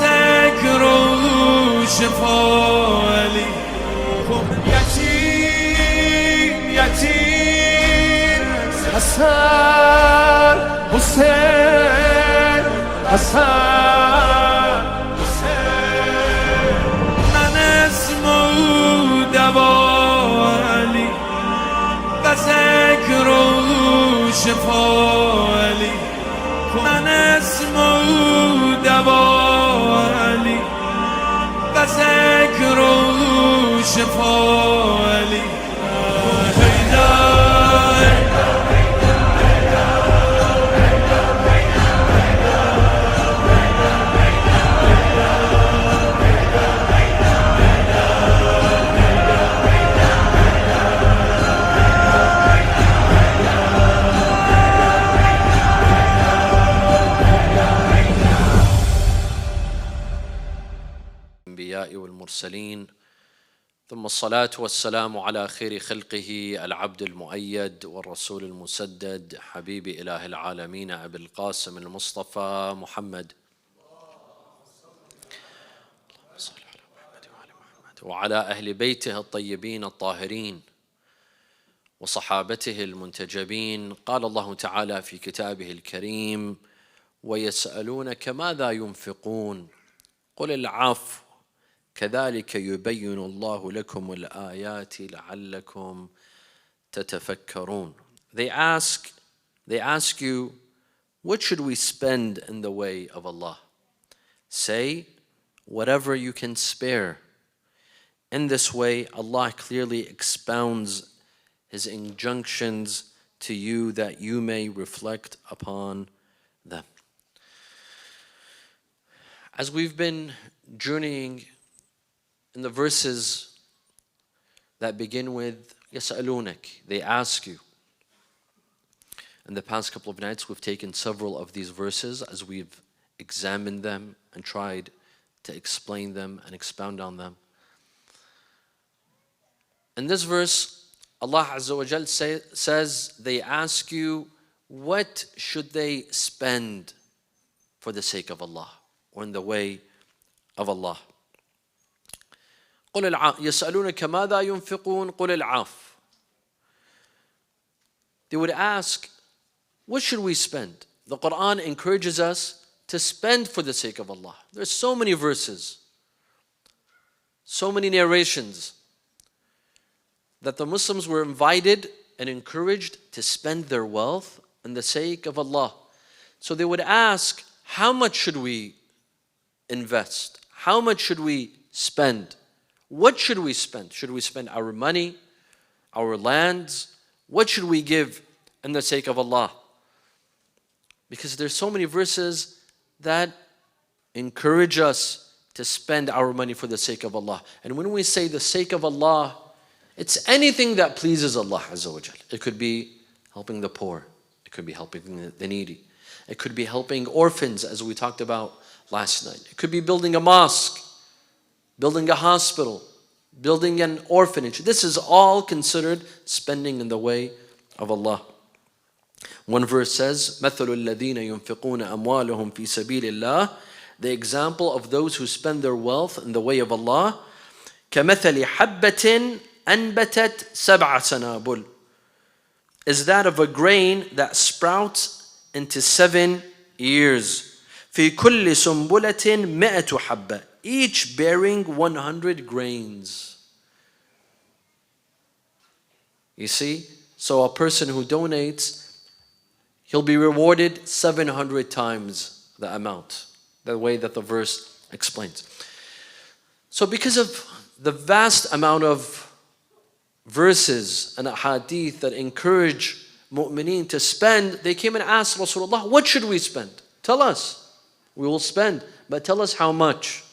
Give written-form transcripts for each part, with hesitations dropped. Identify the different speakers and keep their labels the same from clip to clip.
Speaker 1: ذكر شفالي يتيم يتيم حسن حسين حسن حسين من اسمه دوالي وذكر شفالي من اسمه دوالي وذكر شفالي
Speaker 2: الأنبياء والمرسلين ثم الصلاة والسلام على خير خلقه العبد المؤيد والرسول المسدد حبيب إله العالمين أبي القاسم المصطفى محمد وعلى أهل بيته الطيبين الطاهرين وصحابته المنتجبين. قال الله تعالى في كتابه الكريم: ويسألونك ماذا ينفقون قل العفو كذلك يبين الله لكم الآيات لعلكم تتفكرون. They ask you, what should we spend in the way of Allah? Say, whatever you can spare. In this way, Allah clearly expounds His injunctions to you that you may reflect upon them. As we've been journeying in the verses that begin with يَسْأَلُونَكَ, they ask you. In the past couple of nights, we've taken several of these verses as we've examined them and tried to explain them and expound on them. In this verse, Allah Azza wa Jal says, they ask you, what should they spend for the sake of Allah or in the way of Allah? يسألونك ماذا ينفقون قل العفو. They would ask, what should we spend? The Quran encourages us to spend for the sake of Allah. There's so many verses, so many narrations that the Muslims were invited and encouraged to spend their wealth in the sake of Allah. So they would ask, how much should we invest? How much should we spend? What should we spend? Should we spend our money, our lands? What should we give in the sake of Allah? Because there's so many verses that encourage us to spend our money for the sake of Allah. And when we say the sake of Allah, it's anything that pleases Allah Azza wa Jal. It could be helping the poor. It could be helping the needy. It could be helping orphans, as we talked about last night. It could be building a mosque, building a hospital, building an orphanage. This is all considered spending in the way of Allah. One verse says, مَثَلُ الَّذِينَ يُنْفِقُونَ أَمْوَالَهُمْ فِي سَبِيلِ اللَّهِ. The example of those who spend their wealth in the way of Allah, كَمَثَلِ حَبَّةٍ أَنْبَتَتْ سَبْعَ سَنَابُلٍ, is that of a grain that sprouts into 7 ears. في كل سنبلة 100 حبة, each bearing 100 grains. You see, so a person who donates, he'll be rewarded 700 times the amount, the way that the verse explains. So because of the vast amount of verses and hadith that encourage mu'mineen to spend, they came and asked Rasulullah, what should we spend? Tell us. We will spend, but tell us how much.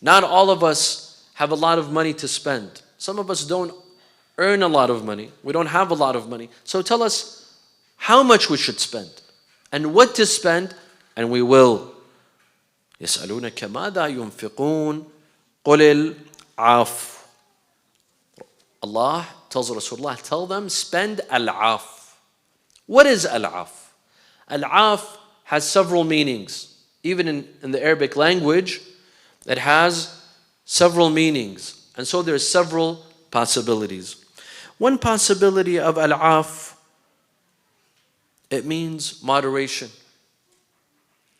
Speaker 2: Not all of us have a lot of money to spend. Some of us don't earn a lot of money. We don't have a lot of money. So tell us how much we should spend and what to spend, and we will. يسألونك ماذا ينفقون قل العفو. Allah tells Rasulullah, tell them, spend al-af. What is al-af? Al-af has several meanings. even in the Arabic language, it has several meanings. And so there's several possibilities. One possibility of al-af, it means moderation.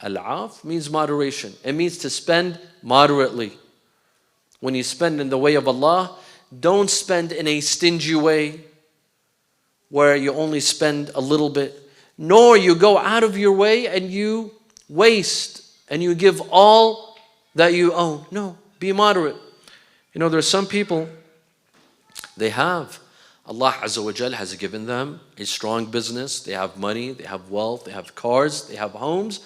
Speaker 2: Al-af means moderation. It means to spend moderately. When you spend in the way of Allah, don't spend in a stingy way where you only spend a little bit, nor you go out of your way and you waste and you give all that you own. No, be moderate. You know, there's some people, Allah Azza wa Jal has given them a strong business, they have money, they have wealth, they have cars, they have homes.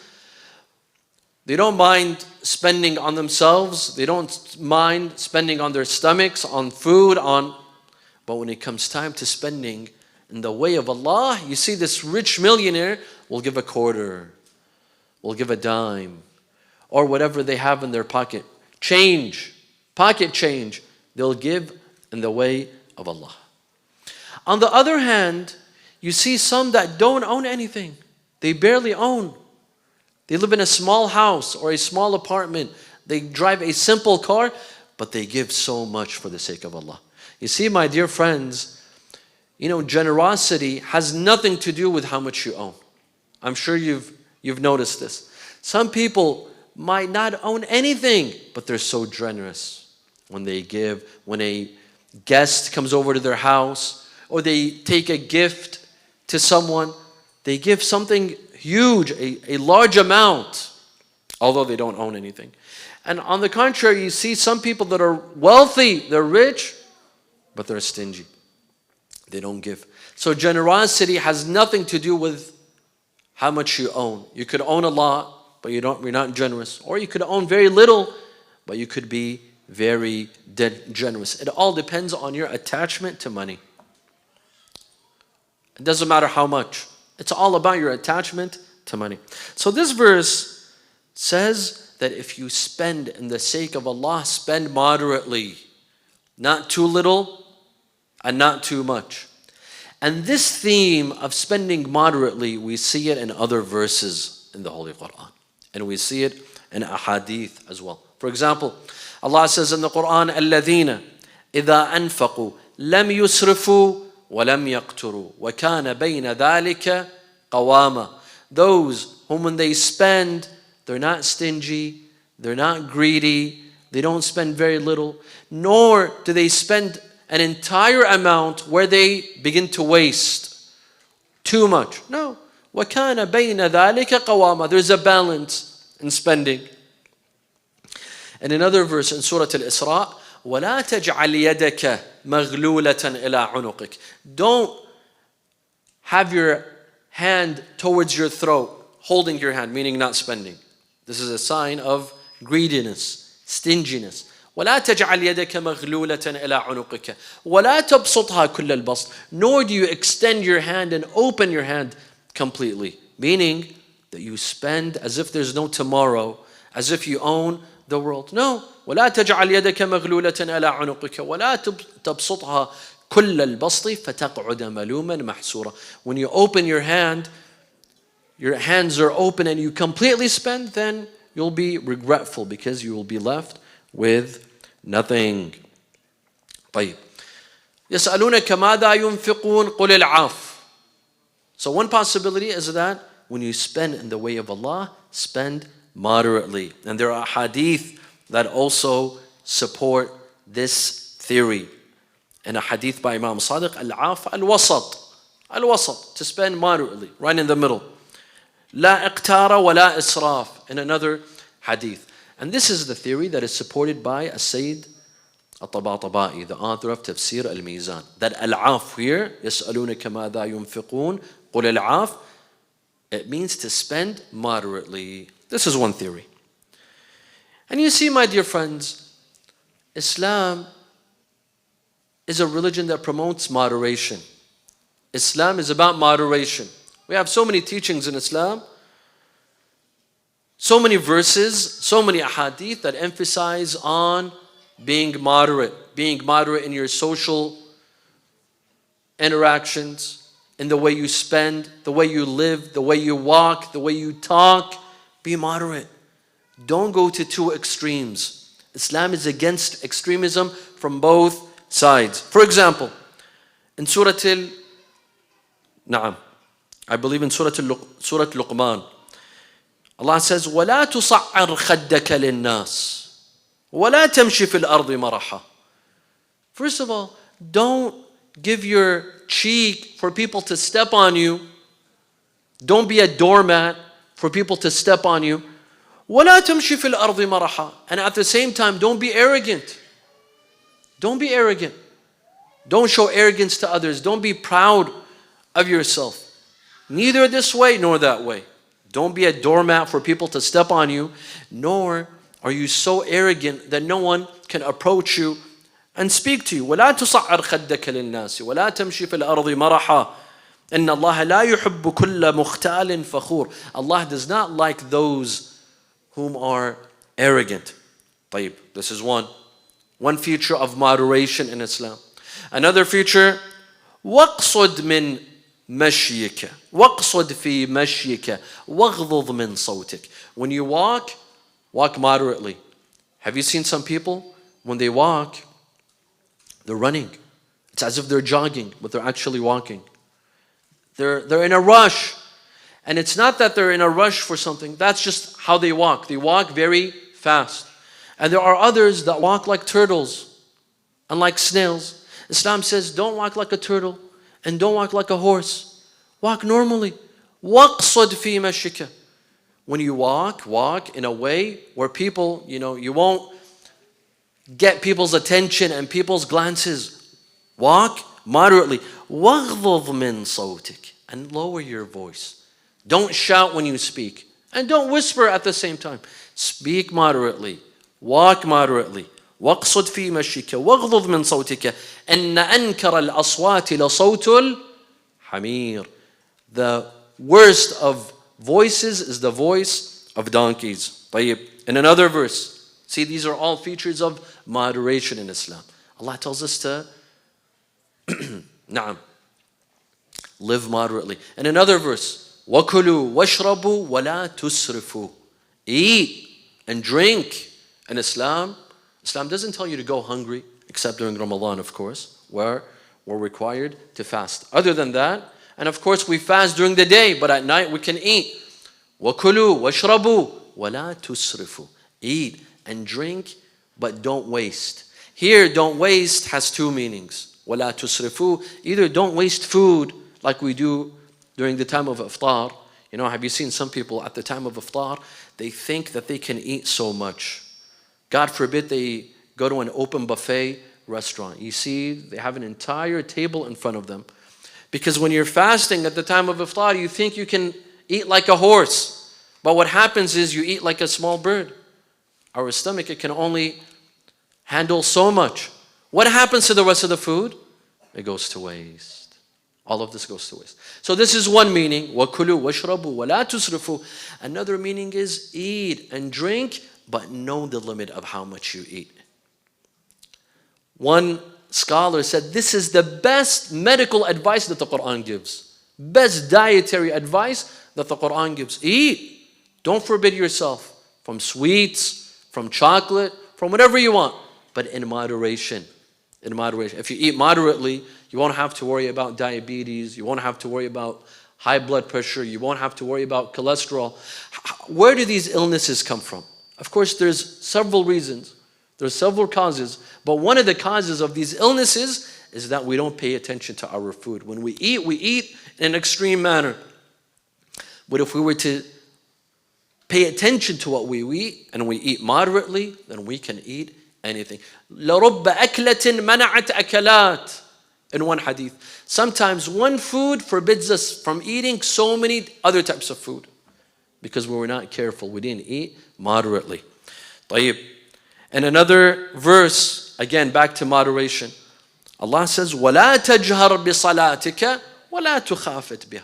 Speaker 2: They don't mind spending on themselves, they don't mind spending on their stomachs, on food, but when it comes time to spending in the way of Allah, you see this rich millionaire will give a quarter, will give a dime, or whatever they have in their pocket. Pocket change, they'll give in the way of Allah. On the other hand, you see some that don't own anything. They barely own. They live in a small house or a small apartment. They drive a simple car, but they give so much for the sake of Allah. You see, my dear friends, you know, generosity has nothing to do with how much you own. I'm sure you've noticed this. Some people might not own anything, but they're so generous when they give. When a guest comes over to their house, or they take a gift to someone, they give something huge, a large amount, although they don't own anything. And on the contrary, you see some people that are wealthy, they're rich, but they're stingy. They don't give. So generosity has nothing to do with how much you own. You could own a lot, but you're not generous. Or you could own very little, but you could be very generous. It all depends on your attachment to money. It doesn't matter how much. It's all about your attachment to money. So this verse says that if you spend in the sake of Allah, spend moderately. Not too little and not too much. And this theme of spending moderately, we see it in other verses in the Holy Quran. And we see it in ahadith as well. For example, Allah says in the Quran, الَّذِينَ إِذَا أَنفَقُوا لَمْ يُسْرِفُوا وَلَمْ يَقْتُرُوا وَكَانَ بَيْنَ ذَلِكَ قَوَامًا. Those whom when they spend, they're not stingy, they're not greedy, they don't spend very little, nor do they spend an entire amount where they begin to waste too much. No. وَكَانَ بَيْنَ ذَلِكَ قَوَامًا. There's a balance in spending. And another verse in Surah Al-Isra, وَلَا تَجْعَلْ يَدَكَ مَغْلُولَةً إِلَىٰ عُنُقِكَ. Don't have your hand towards your throat, holding your hand, meaning not spending. This is a sign of greediness, stinginess. وَلَا تَجْعَلْ يَدَكَ مَغْلُولَةً إِلَىٰ عُنُقِكَ وَلَا تَبْسُطْهَا كُلَّ الْبَسْطِ. Nor do you extend your hand and open your hand completely, meaning that you spend as if there's no tomorrow, as if you own the world. No. وَلَا تَجْعَلْ يَدَكَ مَغْلُولَةً إِلَىٰ عُنُقِكَ وَلَا تَبْسُطْهَا كُلَّ الْبَسْطِ فَتَقْعُدَ مَلُومًا مَحْسُورًا. When you open your hand, your hands are open and you completely spend, then you'll be regretful because you will be left with nothing. طيب. يسألونك ماذا ينفقون قل العفو. So one possibility is that when you spend in the way of Allah, spend moderately. And there are hadith that also support this theory. And a hadith by Imam Sadiq, al-af al-wasat. Al-wasat, to spend moderately, right in the middle. La iqtara wa la israf, in another hadith. And this is the theory that is supported by As-Sayyid At-Tabatabai, the author of Tafsir al-Mizan. That al-af here, يَسْأَلُونَكَ مَاذَا يُنْفِقُونَ قُلِ الْعَافِ, it means to spend moderately. This is one theory. And you see, my dear friends, Islam is a religion that promotes moderation. Islam is about moderation. We have so many teachings in Islam, so many verses, so many ahadith that emphasize on being moderate in your social interactions, in the way you spend, the way you live, the way you walk, the way you talk. Be moderate. Don't go to two extremes. Islam is against extremism from both sides. For example, in I believe in Surah Luqman, Allah says, وَلَا تُصَعَّرْ خَدَّكَ لِلنَّاسِ وَلَا تَمْشِ فِي الْأَرْضِ مَرَحًا. First of all, don't give your cheek for people to step on you. Don't be a doormat for people to step on you. وَلَا تَمْشِ فِي الْأَرْضِ مَرَحًا. And at the same time, don't be arrogant. Don't be arrogant. Don't show arrogance to others. Don't be proud of yourself. Neither this way nor that way. Don't be a doormat for people to step on you, nor are you so arrogant that no one can approach you and speak to you. وَلَا تُصَعَّرْ خَدَّكَ لِلنَّاسِ وَلَا تَمْشِ فِي الْأَرْضِ مَرَحًا إِنَّ اللَّهَ لَا يُحِبُّ كُلَّ مُخْتَالٍ فَخُورٍ. Allah does not like those whom are arrogant. طيب, this is one feature of moderation in Islam. Another feature, وَاقْصُدْ مِنْ مَشْيِكَ وَاقْصُدْ فِي مَشْيِكَ وَاغْضُضْ مِنْ صَوْتِكَ. When you walk moderately. Have you seen some people, when they walk, they're running. It's as if they're jogging, but they're actually walking. They're in a rush. And it's not that they're in a rush for something. That's just how they walk. They walk very fast. And there are others that walk like turtles and like snails. Islam says, don't walk like a turtle and don't walk like a horse. Walk normally. وَاقْصُدْ فِي مَشِكَ. When you walk in a way where people, you won't get people's attention and people's glances. Walk moderately. وَاغْضُضْ مِنْ صَوْتِكَ. And lower your voice. Don't shout when you speak. And don't whisper at the same time. Speak moderately. Walk moderately. وَاقْصُدْ فِي مَشِكَ وَاغْضُضْ مِنْ صَوْتِكَ إِنَّ أَنْكَرَ الْأَصْوَاتِ لَصَوْتُ الْحَمِيرِ. The worst of voices is the voice of donkeys. طيب. In another verse, see, these are all features of moderation in Islam. Allah tells us to live moderately. In another verse, وَكُلُوا وَاشْرَبُوا وَلَا تُسْرِفُوا. Eat and drink. In Islam doesn't tell you to go hungry, except during Ramadan, of course, where we're required to fast. Other than that, and of course we fast during the day, but at night we can eat. وَكُلُوا وَاشْرَبُوا وَلَا تُسْرِفُوا. Eat and drink, but don't waste. Here, don't waste has two meanings. وَلَا تُسْرِفُوا. Either don't waste food like we do during the time of iftar. Have you seen some people at the time of iftar, they think that they can eat so much. God forbid they go to an open buffet restaurant. You see, they have an entire table in front of them. Because when you're fasting at the time of iftar, you think you can eat like a horse. But what happens is you eat like a small bird. Our stomach, it can only handle so much. What happens to the rest of the food? It goes to waste. All of this goes to waste. So this is one meaning. وَكُلُوا وَاشْرَبُوا وَلَا تُسْرِفُوا. Another meaning is eat and drink, but know the limit of how much you eat. One scholar said this is the best medical advice that the Quran gives. Best dietary advice that the Quran gives. Eat. Don't forbid yourself from sweets, from chocolate, from whatever you want, but in moderation. In moderation. If you eat moderately, you won't have to worry about diabetes. You won't have to worry about high blood pressure. You won't have to worry about cholesterol. Where do these illnesses come from? Of course, there's several reasons. There's several causes. But one of the causes of these illnesses is that we don't pay attention to our food. When we eat in an extreme manner. But if we were to pay attention to what we eat, and we eat moderately, then we can eat anything. لَرُبَّ أَكْلَةٍ مَنَعَتْ أَكَلَاتٍ. In one hadith. Sometimes one food forbids us from eating so many other types of food. Because we were not careful. We didn't eat moderately. طيب. In another verse, again back to moderation. Allah says, وَلَا تَجْهَرْ بِصَلَاتِكَ وَلَا تُخَافِتْ بِهَا.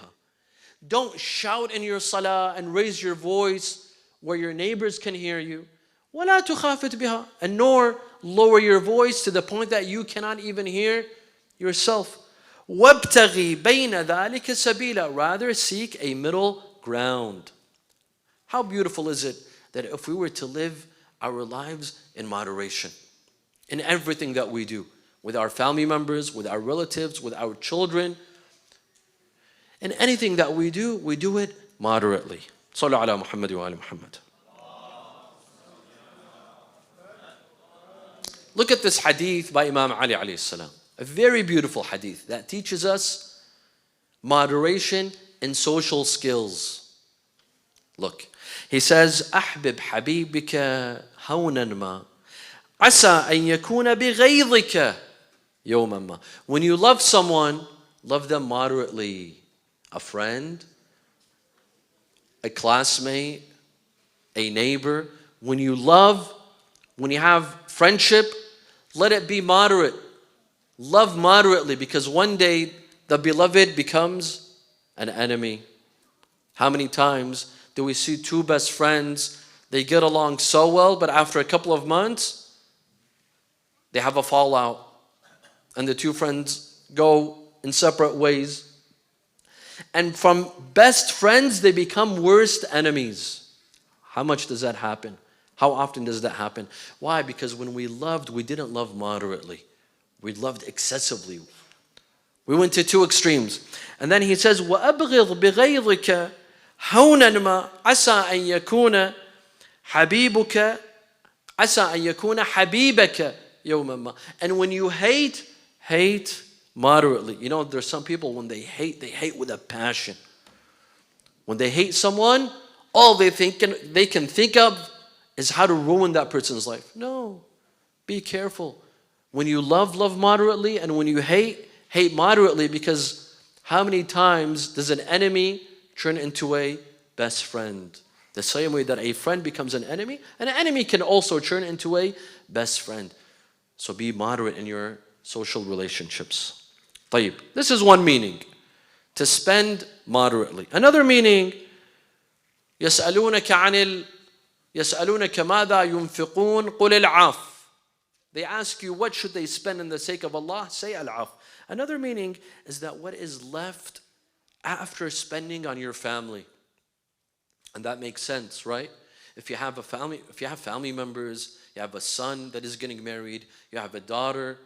Speaker 2: Don't shout in your salah and raise your voice where your neighbors can hear you. وَلَا تُخَافِتْ بِهَا. And nor lower your voice to the point that you cannot even hear yourself. وَابْتَغِي بَيْنَ ذَلِكَ سَبِيلًا. Rather seek a middle ground. How beautiful is it that if we were to live our lives in moderation, in everything that we do, with our family members, with our relatives, with our children, in anything that we do it moderately. Sallu ala Muhammad wa ala Muhammad. Look at this hadith by Imam Ali alayhi salam. A very beautiful hadith that teaches us moderation in social skills. Look, he says, أحبب حبيبك هونا ما عسى أن يكون بغيظك يوما ما. When you love someone, love them moderately. A friend, a classmate, a neighbor. When you love, when you have friendship, let it be moderate. Love moderately, because one day the beloved becomes an enemy. How many times do we see two best friends, they get along so well, but after a couple of months, they have a fallout, and the two friends go in separate ways. And from best friends, they become worst enemies. How much does that happen? How often does that happen? Why? Because when we loved, we didn't love moderately. We loved excessively. We went to two extremes. And then he says, وَأَبْغِضْ بِغَيْظِكَ هَوْنًا مَا عَسَىٰ أَن يَكُونَ حَبِيبُكَ عَسَىٰ أَن يَكُونَ حَبِيبَكَ يَوْمًا مَا. And when you hate moderately. You know, there's some people when they hate with a passion. When they hate someone, all they can think of is how to ruin that person's life. No, be careful. When you love moderately, and when you hate moderately, because how many times does an enemy turn into a best friend? The same way that a friend becomes an enemy can also turn into a best friend. So be moderate in your social relationships. طيب. This is one meaning, to spend moderately. Another meaning, يسألونك ماذا ينفقون قل العفو. They ask you what should they spend in the sake of Allah, say al-af. Another meaning is that what is left after spending on your family. And that makes sense, right? If you have family members, you have a son that is getting married, you have a daughter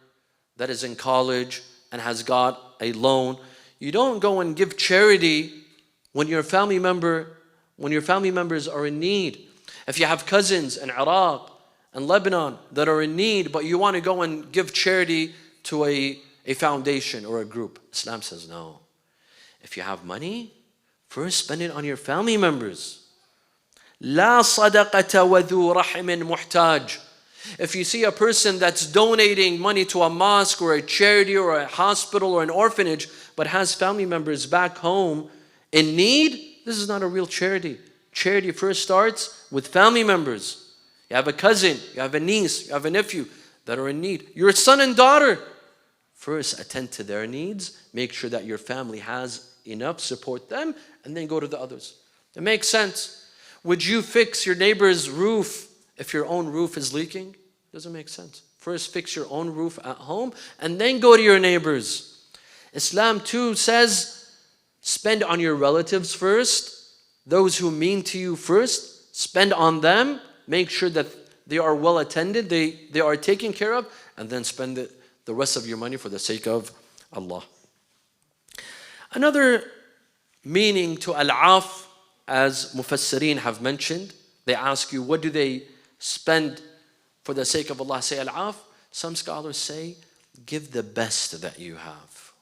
Speaker 2: that is in college and has got a loan, you don't go and give charity when your family members are in need. If you have cousins in Iraq and Lebanon that are in need, but you want to go and give charity to a foundation or a group, Islam says no. If you have money, first spend it on your family members. لا صدقة وذو رحم محتاج. If you see a person that's donating money to a mosque or a charity or a hospital or an orphanage, but has family members back home in need, this is not a real charity. Charity first starts with family members. You have a cousin, you have a niece, you have a nephew that are in need. Your son and daughter, first attend to their needs. Make sure that your family has enough, support them, and then go to the others. It makes sense. Would you fix your neighbor's roof if your own roof is leaking? Doesn't make sense. First fix your own roof at home and then go to your neighbors. Islam too says spend on your relatives first. Those who mean to you first, spend on them. Make sure that they are well attended, they are taken care of, and then spend the rest of your money for the sake of Allah. Another meaning to al-af, as Mufassirin have mentioned, they ask you, what do they spend for the sake of Allah? Say al-af. Some scholars say, give the best that you have,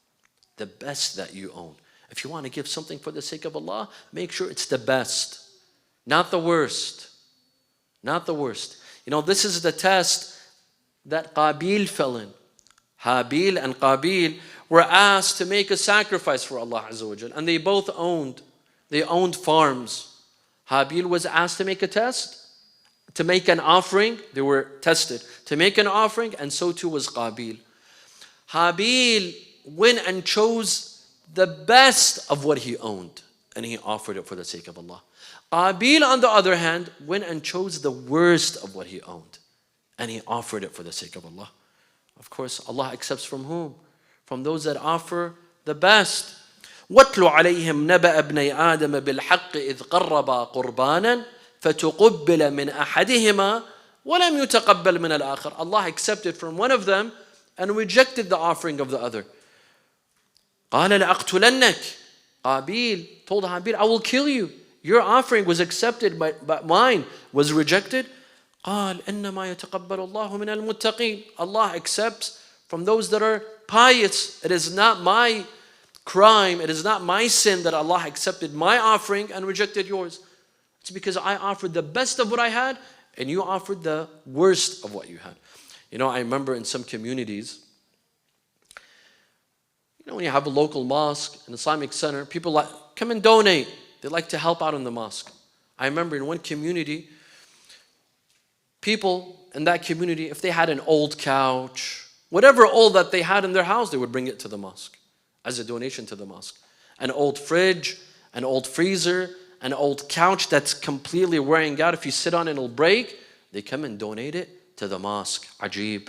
Speaker 2: the best that you own. If you want to give something for the sake of Allah, make sure it's the best, not the worst. Not the worst. You know, this is the test that Qabil fell in. Habil and Qabil were asked to make a sacrifice for Allah Azza wa Jal, and they both owned farms. Habil was asked to make a test, to make an offering. They were tested to make an offering, and so too was Qabil. Habil went and chose the best of what he owned, and he offered it for the sake of Allah. Qabil, on the other hand, went and chose the worst of what he owned, and he offered it for the sake of Allah. Of course, Allah accepts from whom? From those that offer the best. وَاتْلُ عَلَيْهِمْ نَبَأَ ابْنَيْ آدَمَ بِالْحَقِّ إِذْ قَرَّبَا قُرْبَانًا فَتُقُبِّلَ مِنْ أَحَدِهِمَا وَلَمْ يُتَقَبَّلْ مِنَ الْآخَرِ. Allah accepted from one of them and rejected the offering of the other. قَالَ لَأَقْتُلَنَّكَ. Qabil told Habil, I will kill you. Your offering was accepted, but mine was rejected. قال إنما يتقبل الله من المتقين. Allah accepts from those that are pious. It is not my crime, it is not my sin that Allah accepted my offering and rejected yours. It's because I offered the best of what I had and you offered the worst of what you had. You know, I remember in some communities, when you have a local mosque, an Islamic center, people like come and donate. They like to help out in the mosque. I remember in one community, people in that community, if they had an old couch, whatever old that they had in their house, they would bring it to the mosque as a donation to the mosque. An old fridge, an old freezer, an old couch that's completely wearing out. If you sit on it, it'll break. They come and donate it to the mosque. Ajib.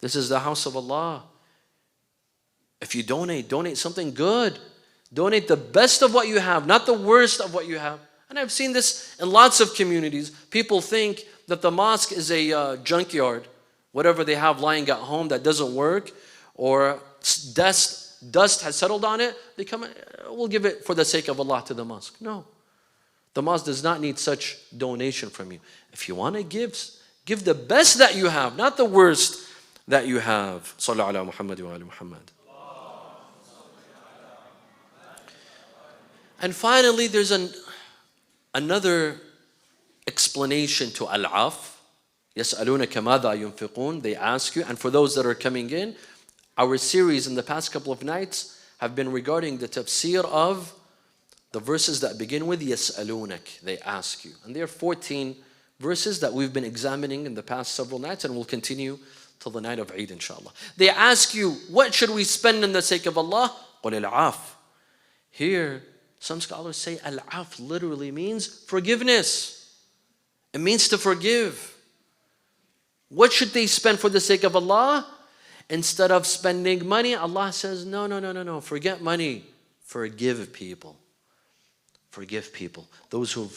Speaker 2: This is the house of Allah. If you donate something good. Donate the best of what you have, not the worst of what you have. And I've seen this in lots of communities. People think that the mosque is a junkyard. Whatever they have lying at home that doesn't work or dust has settled on it, they come, we'll give it for the sake of Allah to the mosque. No. The mosque does not need such donation from you. If you want to give the best that you have, not the worst that you have. Sallu ala Muhammad wa ala Muhammad. And finally, there's another explanation to al-af. يَسْأَلُونَكَ مَاذَا يُنْفِقُونَ. They ask you. And for those that are coming in, our series in the past couple of nights have been regarding the tafsir of the verses that begin with يَسْأَلُونَك. They ask you. And there are 14 verses that we've been examining in the past several nights and we'll continue till the night of Eid, inshallah. They ask you, what should we spend in the sake of Allah? قُلِ الْعَافِ. Here, some scholars say al-af literally means forgiveness. It means to forgive. What should they spend for the sake of Allah? Instead of spending money, Allah says, no. Forget money. Forgive people. Forgive people. Those who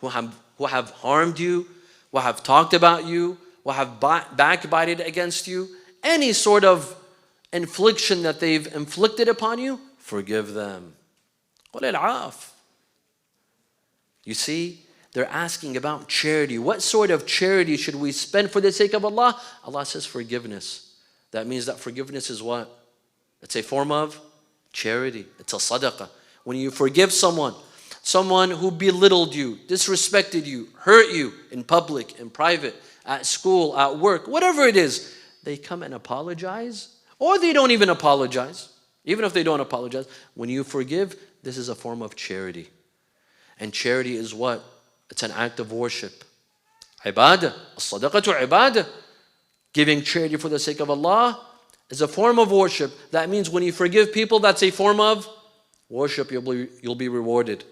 Speaker 2: have harmed you, who have talked about you, who have backbited against you, any sort of infliction that they've inflicted upon you, forgive them. You see, they're asking about charity. What sort of charity should we spend for the sake of Allah? Allah says forgiveness. That means that forgiveness is what? It's a form of charity. It's a sadaqah. When you forgive someone who belittled you, disrespected you, hurt you in public, in private, at school, at work, whatever it is, they come and apologize, or they don't even apologize. Even if they don't apologize, when you forgive, this is a form of charity. And charity is what? It's an act of worship. Ibadah. As-sadaqatu ibadah. Giving charity for the sake of Allah is a form of worship. That means when you forgive people, that's a form of worship. You'll be rewarded.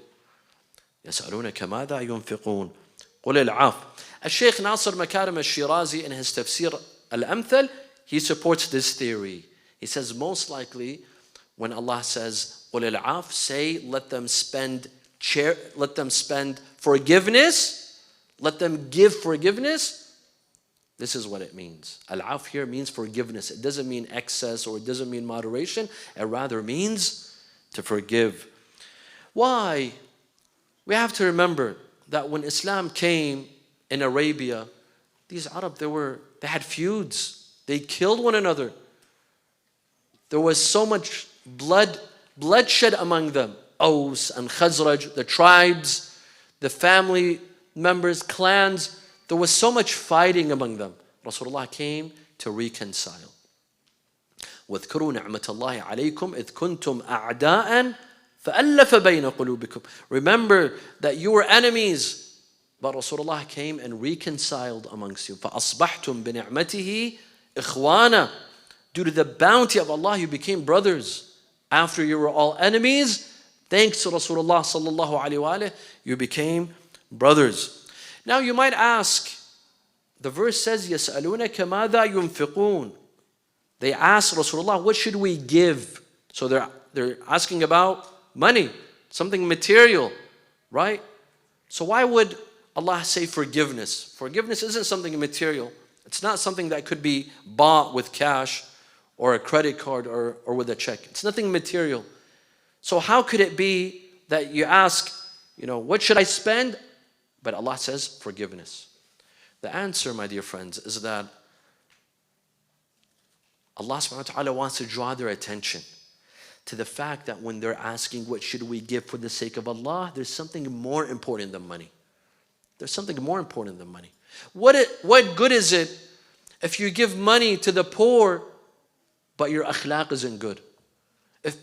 Speaker 2: يَسْأَلُونَكَ مَاذَا يُنْفِقُونَ قُلِ الْعَافِ. Al-Shaykh Nasir Makarim al-Shirazi in his Tafsir al-Amthal, he supports this theory. He says most likely when Allah says قُلِ الْعَافِ, say let them spend forgiveness, let them give forgiveness. This is what it means. Al-af here means forgiveness. It doesn't mean excess or it doesn't mean moderation. It rather means to forgive. Why? We have to remember that when Islam came in Arabia, these Arab, they had feuds. They killed one another. There was so much bloodshed among them. Aus and Khazraj, the tribes, the family members, clans. There was so much fighting among them. Rasulullah came to reconcile. وَاذْكُرُوا نِعْمَةَ اللَّهِ عَلَيْكُمْ إِذْ كُنْتُمْ أَعْدَاءً فَأَلَّفَ بَيْنَ قُلُوبِكُمْ. Remember that you were enemies, but Rasulullah came and reconciled amongst you. فَأَصْبَحْتُمْ بِنِعْمَتِهِ إِخْوَانًا. Due to the bounty of Allah, you became brothers. After you were all enemies, thanks to Rasulullah sallallahu alaihi wasallam, you became brothers. Now you might ask, the verse says, يَسْأَلُونَكَ مَاذَا يُنْفِقُونَ. They ask Rasulullah, what should we give? So they're asking about money, something material, right? So why would Allah say forgiveness? Forgiveness isn't something material. It's not something that could be bought with cash or a credit card or with a check. It's nothing material. So how could it be that you ask, what should I spend? But Allah says forgiveness. The answer, my dear friends, is that Allah subhanahu wa ta'ala wants to draw their attention to the fact that when they're asking what should we give for the sake of Allah, there's something more important than money. There's something more important than money. What good is it if you give money to the poor but your akhlaq isn't good? If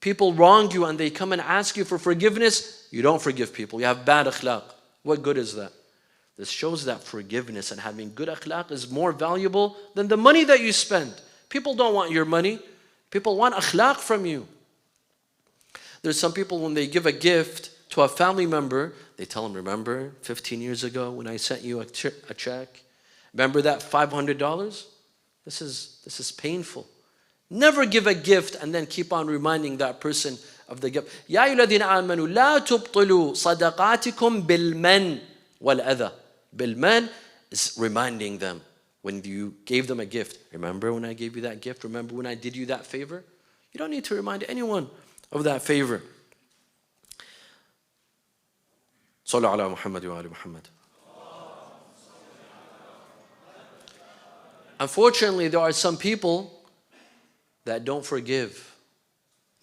Speaker 2: people wrong you and they come and ask you for forgiveness, you don't forgive people. You have bad akhlaq. What good is that? This shows that forgiveness and having good akhlaq is more valuable than the money that you spend. People don't want your money. People want akhlaq from you. There's some people, when they give a gift to a family member, they tell them, remember 15 years ago when I sent you a check? Remember that $500? This is painful. Never give a gift and then keep on reminding that person of the gift. يَا أَيُّهَا الَّذِينَ آمَنُوا لَا تُبْطِلُوا صَدَقَاتِكُمْ بِالْمَنِّ وَالْأَذَى. Bilman is reminding them when you gave them a gift. Remember when I gave you that gift? Remember when I did you that favor? You don't need to remind anyone of that favor. Sallu ala Muhammad wa ali Muhammad. Unfortunately, there are some people that don't forgive.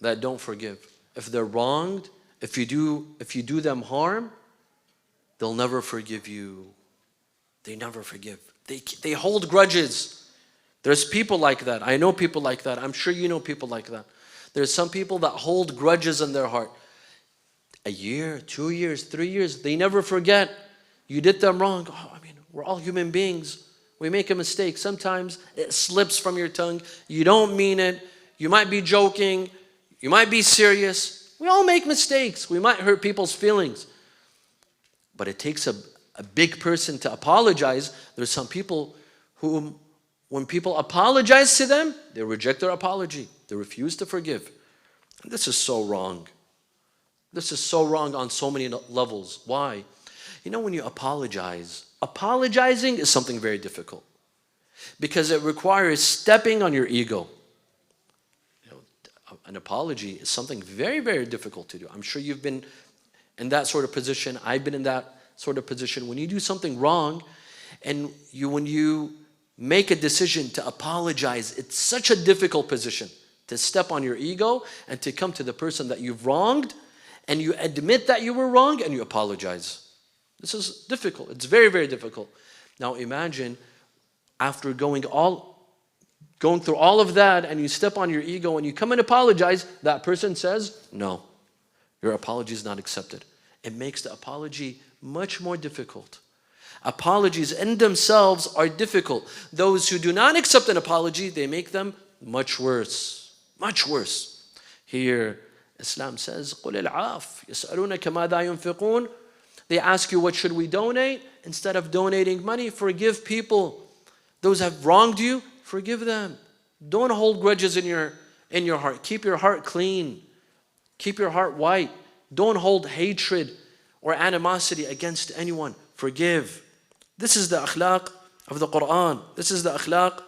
Speaker 2: If they're wronged, if you do them harm, they'll never forgive you. They never forgive. They hold grudges. There's people like that. I know people like that. I'm sure you know people like that. There's some people that hold grudges in their heart. A year, 2 years, 3 years, they never forget. You did them wrong. We're all human beings. We make a mistake. Sometimes it slips from your tongue. You don't mean it. You might be joking. You might be serious. We all make mistakes. We might hurt people's feelings. But it takes a big person to apologize. There's some people who, when people apologize to them, they reject their apology. They refuse to forgive. And this is so wrong. This is so wrong on so many levels. Why? When you apologize, apologizing is something very difficult because it requires stepping on your ego. An apology is something very, very difficult to do. I'm sure you've been in that sort of position. I've been in that sort of position. When you do something wrong and when you make a decision to apologize, it's such a difficult position to step on your ego and to come to the person that you've wronged and you admit that you were wrong and you apologize. This is difficult. It's very, very difficult. Now imagine after going through all of that and you step on your ego and you come and apologize, that person says, no, your apology is not accepted. It makes the apology much more difficult. Apologies in themselves are difficult. Those who do not accept an apology, they make them much worse. Much worse. Here, Islam says, قُلِ الْعَافِ يَسْأَلُونَكَ مَاذَا يُنْفِقُونَ. They ask you, what should we donate? Instead of donating money, forgive people. Those who have wronged you, forgive them. Don't hold grudges in your heart. Keep your heart clean. Keep your heart white. Don't hold hatred or animosity against anyone. Forgive. This is the akhlaq of the Quran. This is the akhlaq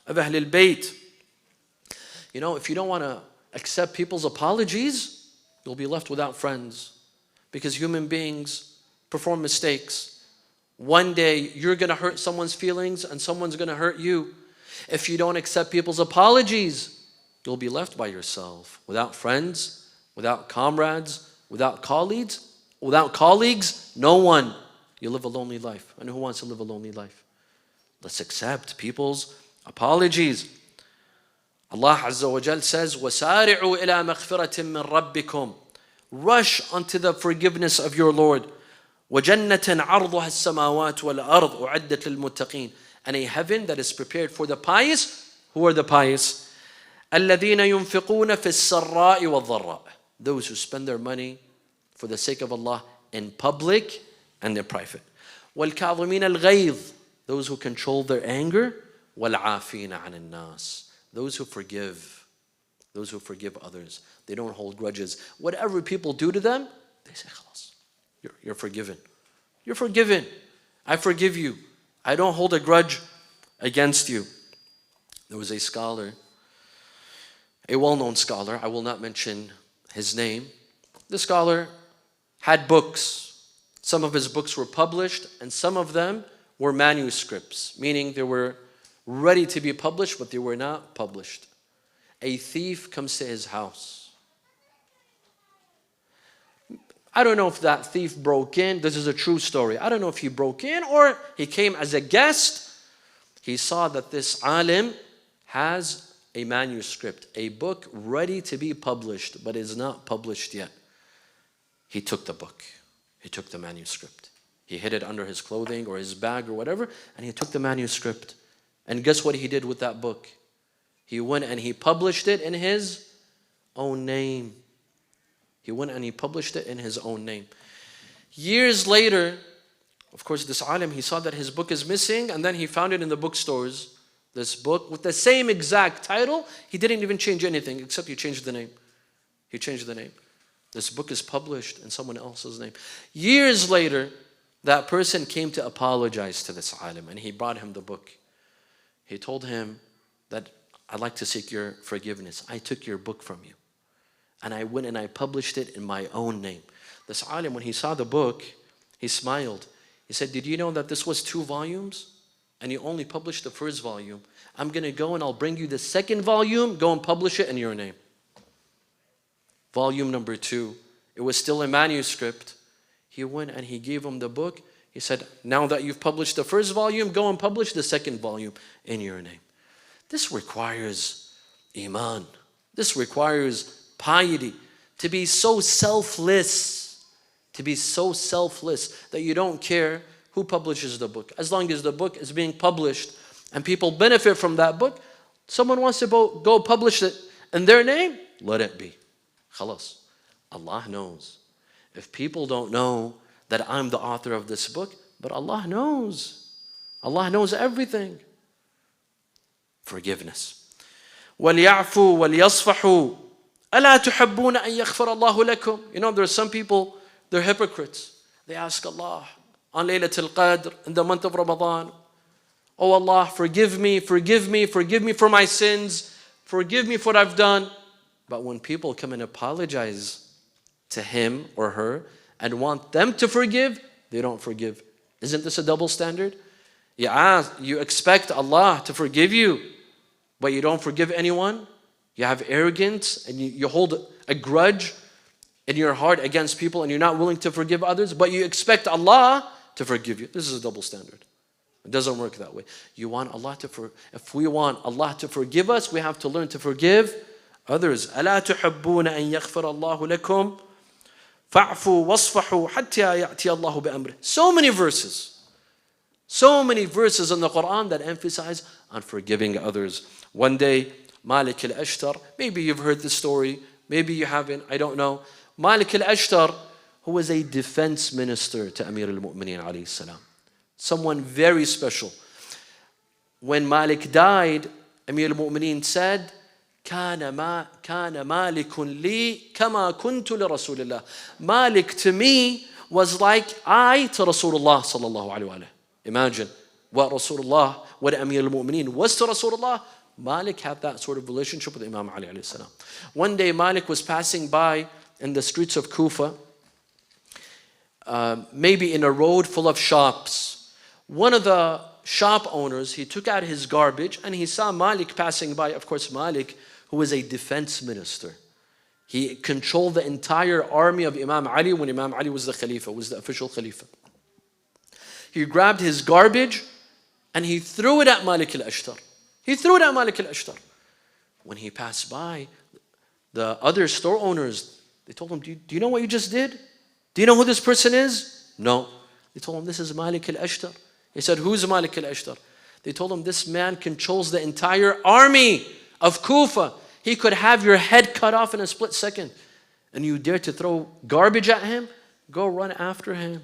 Speaker 2: of Ahlul Bayt. If you don't want to accept people's apologies, you'll be left without friends. Because human beings perform mistakes. One day you're going to hurt someone's feelings and someone's going to hurt you. If you don't accept people's apologies, you'll be left by yourself, without friends, without comrades, without colleagues, no one. You live a lonely life. And who wants to live a lonely life? Let's accept people's apologies. Allah Azza wa Jal says, وَسَارِعُوا إِلَى مَغْفِرَةٍ مِّن رَبِّكُمْ. Rush unto the forgiveness of your Lord. وَجَنَّةً عَرْضُهَا السَّمَاوَاتُ وَالْأَرْضُ أُعِدَّتْ لِلْمُتَّقِينَ. And a heaven that is prepared for the pious. Who are the pious? الَّذِينَ يُنْفِقُونَ فِي السَّرَّاءِ وَالضَّرَّاءِ. Those who spend their money for the sake of Allah in public and in private. وَالْكَاظِمِينَ الْغَيْظِ. Those who control their anger. وَالْعَافِينَ عَنِ النَّاسِ. Those who forgive others. They don't hold grudges. Whatever people do to them, they say, "Khalas, you're forgiven. You're forgiven. I forgive you. I don't hold a grudge against you. There was a scholar, a well-known scholar, I will not mention his name. The scholar had books. Some of his books were published and some of them were manuscripts, meaning they were ready to be published but they were not published. A thief comes to his house. I don't know if that thief broke in. This is a true story. I don't know if he broke in or he came as a guest. He saw that this alim has a manuscript, a book ready to be published, but is not published yet. He took the book. He took the manuscript. He hid it under his clothing or his bag or whatever, and he took the manuscript. And guess what he did with that book? He went and he published it in his own name. He went and he published it in his own name. Years later, of course, this alim, he saw that his book is missing, and then he found it in the bookstores. This book with the same exact title. He didn't even change anything except he changed the name. He changed the name. This book is published in someone else's name. Years later, that person came to apologize to this alim, and he brought him the book. He told him that, I'd like to seek your forgiveness. I took your book from you, and I went and I published it in my own name. This alim, when he saw the book, he smiled. He said, did you know that this was 2 volumes? And you only published the first volume. I'm going to go and I'll bring you the second volume. Go and publish it in your name. Volume number 2. It was still a manuscript. He went and he gave him the book. He said, now that you've published the first volume, go and publish the second volume in your name. This requires iman. This requires piety. To be so selfless. To be so selfless that you don't care who publishes the book. As long as the book is being published and people benefit from that book, someone wants to go publish it in their name, let it be. Khalas. Allah knows. If people don't know that I'm the author of this book, but Allah knows. Allah knows everything. Forgiveness. وَلْيَعْفُوا وَلْيَصْفَحُوا أَلَا تُحَبُّونَ أَن يَغْفِرَ اللَّهُ لَكُمْ. You know, there are some people, they're hypocrites. They ask Allah on Laylatul Qadr, in the month of Ramadan, oh Allah, forgive me, forgive me, forgive me for my sins, forgive me for what I've done. But when people come and apologize to him or her and want them to forgive, they don't forgive. Isn't this a double standard? You expect Allah to forgive you, but you don't forgive anyone. You have arrogance and you hold a grudge in your heart against people and you're not willing to forgive others, but you expect Allah to forgive you. This is a double standard. It doesn't work that way. You want Allah if we want Allah to forgive us, we have to learn to forgive others. أَلَا تُحَبُّونَ أَن يَغْفِرَ اللَّهُ لَكُمْ فَاعْفُوا وَاصْفَحُوا حَتَّى يَأْتِيَ اللَّهُ بِأَمْرِهِ. So many verses in the Quran that emphasize on forgiving others. One day, Malik al-Ashtar, maybe you've heard this story, maybe you haven't, I don't know. Malik al-Ashtar, who was a defense minister to Amir al-Mu'mineen alayhi salam. Someone very special. When Malik died, Amir al-Mu'mineen said, كان مالك لي كما كنت لرسول الله. Malik to me was like I to Rasulullah sallallahu alayhi wa sallam. Imagine what Amir al-Mu'mineen was to Rasulullah. Malik had that sort of relationship with Imam Ali alayhi salam. One day Malik was passing by in the streets of Kufa, maybe in a road full of shops. One of the shop owners, he took out his garbage and he saw Malik passing by. Of course, Malik, who was a defense minister. He controlled the entire army of Imam Ali when Imam Ali was the Khalifa, was the official Khalifa. He grabbed his garbage and he threw it at Malik al-Ashtar. When he passed by, the other store owners, they told him, do you know what you just did? Do you know who this person is? No. They told him, this is Malik al-Ashtar. He said, who's Malik al-Ashtar? They told him, this man controls the entire army of Kufa. He could have your head cut off in a split second. And you dare to throw garbage at him? Go run after him.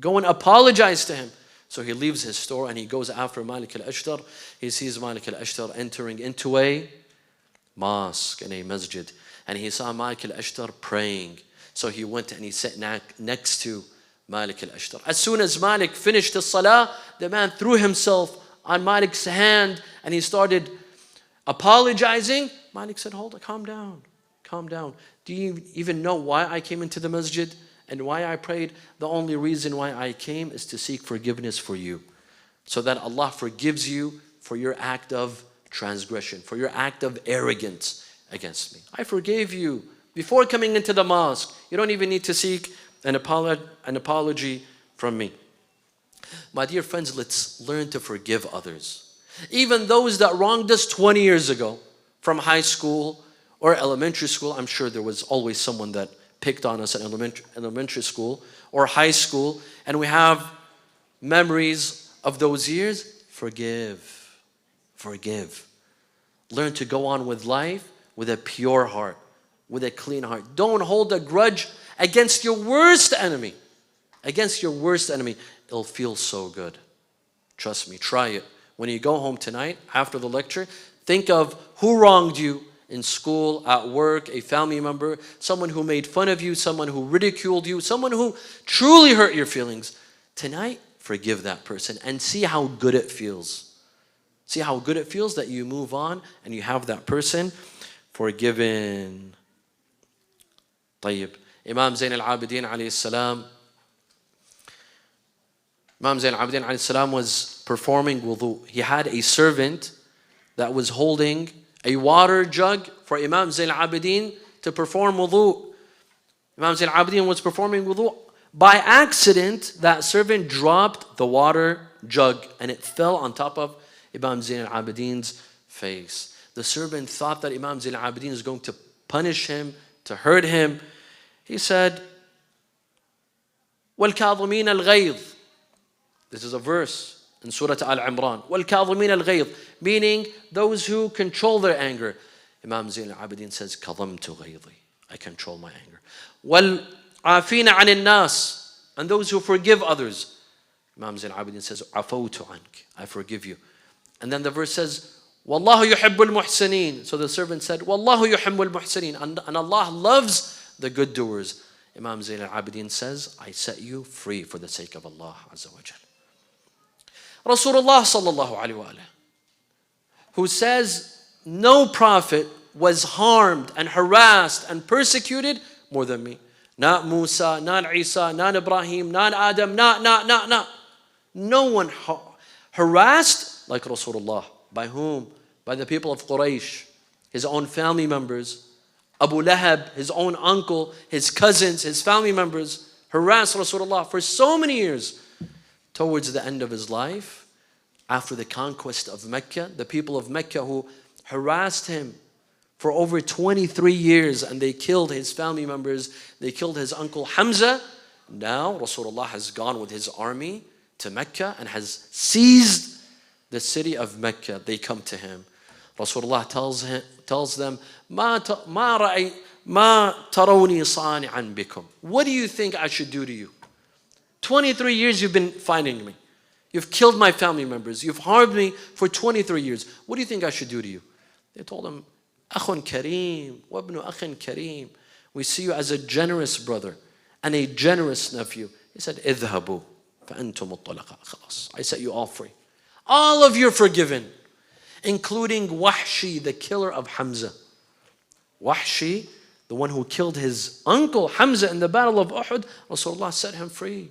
Speaker 2: Go and apologize to him. So he leaves his store and he goes after Malik al-Ashtar. He sees Malik al-Ashtar entering into a mosque, in a masjid. And he saw Malik al-Ashtar praying. So he went and he sat next to Malik al-Ashtar. As soon as Malik finished his salah, the man threw himself on Malik's hand and he started apologizing. Malik said, hold on, calm down, calm down. Do you even know why I came into the masjid and why I prayed? The only reason why I came is to seek forgiveness for you, so that Allah forgives you for your act of transgression, for your act of arrogance against me. I forgave you before coming into the mosque. You don't even need to seek an apology from me. My dear friends, let's learn to forgive others. Even those that wronged us 20 years ago, from high school or elementary school. I'm sure there was always someone that picked on us at elementary school or high school, and we have memories of those years. Forgive. Forgive. Learn to go on with life with a pure heart, with a clean heart. Don't hold a grudge against your worst enemy. Against your worst enemy. It'll feel so good. Trust me, try it. When you go home tonight, after the lecture, think of who wronged you in school, at work, a family member, someone who made fun of you, someone who ridiculed you, someone who truly hurt your feelings. Tonight, forgive that person and see how good it feels. See how good it feels that you move on and you have that person forgiven. طيب. Imam Zayn al-Abidin alayhi salam. Imam Zayn al-Abidin alayhi salam was performing wudu. He had a servant that was holding a water jug for Imam Zayn al-Abidin to perform wudu. Imam Zayn al-Abidin was performing wudu. By accident, that servant dropped the water jug and it fell on top of Imam Zayn al-Abidin's face. The servant thought that Imam Zayn al-Abidin is going to punish him, to hurt him. He said, وَالْكَاظِمِينَ الْغَيْظِ. This is a verse in Surah Al-Imran. وَالْكَاظِمِينَ الْغَيْظِ, meaning those who control their anger. Imam Zayn al-Abidin says, كَظَمْتُ غَيْظِي, I control my anger. وَالْعَافِينَ عَنِ النَّاسِ, and those who forgive others. Imam Zayn al-Abidin says, عَفَوْتُ عَنْكِ, I forgive you. And then the verse says, وَاللَّهُ يُحِبُّ الْمُحْسِنِينَ. So the servant said, وَاللَّهُ يُحِبُّ الْمُحْسِنِينَ, and Allah loves the good doers. Imam Zayn al-Abidin says, I set you free for the sake of Allah Azza wa Jal. Rasulullah sallallahu alayhi wa sallam, who says no prophet was harmed and harassed and persecuted more than me. Not Musa, not Isa, not Ibrahim, not Adam, not. No one harassed like Rasulullah. By whom? By the people of Quraysh, his own family members. Abu Lahab, his own uncle, his cousins, his family members harassed Rasulullah for so many years. Towards the end of his life, after the conquest of Mecca, the people of Mecca who harassed him for over 23 years, and they killed his family members, they killed his uncle Hamza. Now Rasulullah has gone with his army to Mecca and has seized the city of Mecca. They come to him. Rasulullah tells them, ما تروني صانعا بكم. What do you think I should do to you? 23 years you've been finding me. You've killed my family members. You've harmed me for 23 years. What do you think I should do to you? They told him, أخ كريم وابن أخ كريم. We see you as a generous brother and a generous nephew. He said, اذهبوا فأنتم الطلقاء. خلاص, I set you all free. All of you are forgiven, including Wahshi, the killer of Hamza. Wahshi, the one who killed his uncle Hamza in the battle of Uhud, Rasulullah set him free.